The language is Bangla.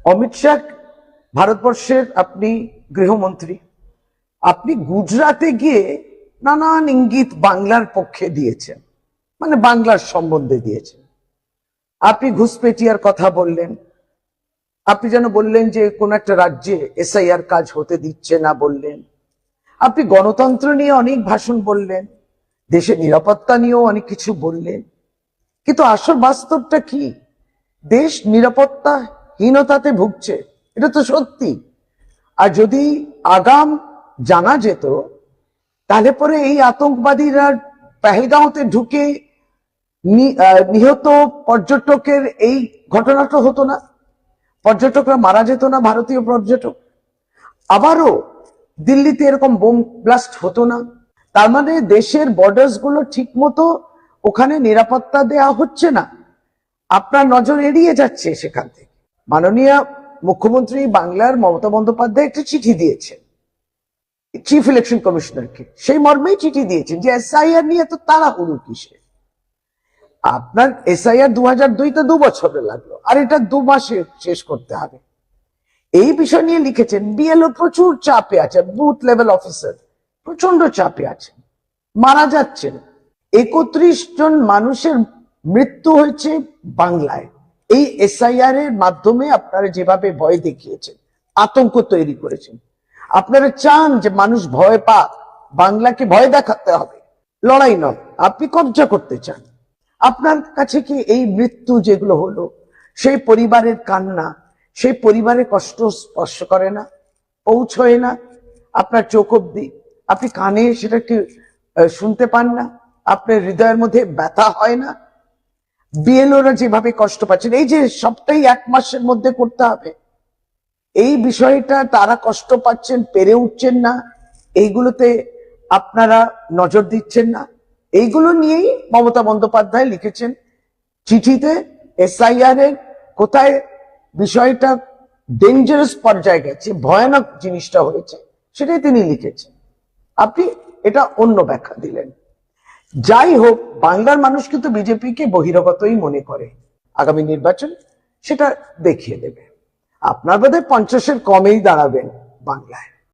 অমিত শাহ ভারতবর্ষের আপনি গৃহমন্ত্রী, আপনি গুজরাটে গিয়ে নানান ইঙ্গিত বাংলার পক্ষে দিয়েছেন, মানে বাংলার সম্বন্ধে দিয়েছেন। আপনি ঘুষপেটিয়ার কথা বললেন, আপনি যেন বললেন যে কোন একটা রাজ্যে এসআইআর কাজ হতে দিচ্ছে না বললেন। আপনি গণতন্ত্র নিয়ে অনেক ভাষণ বললেন, দেশের নিরাপত্তা নিয়েও অনেক কিছু বললেন, কিন্তু আসল বাস্তবটা কি? দেশ নিরাপত্তাহীনতাতে ভুগছে, এটা তো সত্যি। আর যদি আগাম জানা যেত তাহলে পরে এই আতঙ্কবাদীরা পেহেলগাঁওতে ঢুকে নিহত পর্যটকের এই ঘটনাটা হতো না, পর্যটকরা মারা যেত না, ভারতীয় পর্যটক। আবারও দিল্লিতে এরকম বোম ব্লাস্ট হতো না। তার মানে দেশের বর্ডার্স গুলো ঠিক মতো ওখানে নিরাপত্তা দেওয়া হচ্ছে না, আপনার নজর এড়িয়ে যাচ্ছে সেখান থেকে। মাননীয় মুখ্যমন্ত্রী বাংলার মমতা বন্দ্যোপাধ্যায় একটা চিঠি দিয়েছেন চিফ ইলেকশন কমিশনারকে, সেই মর্মেই চিঠি দিয়েছেন যে এসআইআর নিয়ে তো তাড়াহুড়ো কিসের। আপনার এসআইআর 2002-তে 2 বছরে লাগলো, আর এটা 2 মাসে শেষ করতে হবে। এই বিষয় নিয়ে লিখেছেন বিএলও প্রচুর চাপে আছে, বুথ লেভেল অফিসার প্রচন্ড চাপে আছে, মারা যাচ্ছেন। 31 জন মানুষের মৃত্যু হয়েছে বাংলায় এই এসআইআর এর মাধ্যমে। আপনারা যেভাবে ভয় দেখিয়েছেন, আতঙ্ক তৈরি করেছেন, আপনারা চান যে মানুষ ভয় পাক, বাংলাকে ভয় দেখাতে হবে, লড়াই নয়, আপনি কবজা করতে চান। আপনার কাছে কি এই মৃত্যু যেগুলো হলো, সেই পরিবারের কান্না, সেই পরিবারের কষ্ট স্পর্শ করে না, পৌঁছয় না আপনার চোখ অব্দি? আপনি কানে সেটাকে শুনতে পান না? আপনার হৃদয়ের মধ্যে ব্যথা হয় না? বিএলওরা যেভাবে কষ্ট পাচ্ছেন, এই যে সবটাই 1 মাসের মধ্যে করতে হবে, এই বিষয়টা তারা কষ্ট পাচ্ছেন, পেরে উঠছেন না, এইগুলোতে আপনারা নজর দিচ্ছেন না। এইগুলো নিয়েই মমতা বন্দ্যোপাধ্যায় লিখেছেন চিঠিতে, এসআইআর এর কোথায় বিষয়টা ডেঞ্জারাস পর্যায়ে গেছে, ভয়ানক জিনিসটা হয়েছে, সেটাই তিনি লিখেছেন। আপনি এটা অন্য ব্যাখ্যা দিলেন। যাই হোক, বাংলার মানুষ কিন্তু বিজেপিকে বহিরাগতই মনে করে। আগামী নির্বাচন সেটা দেখিয়ে দেবে। আপনার বোধহয় 50-এর কমেই দাঁড়াবেন বাংলায়।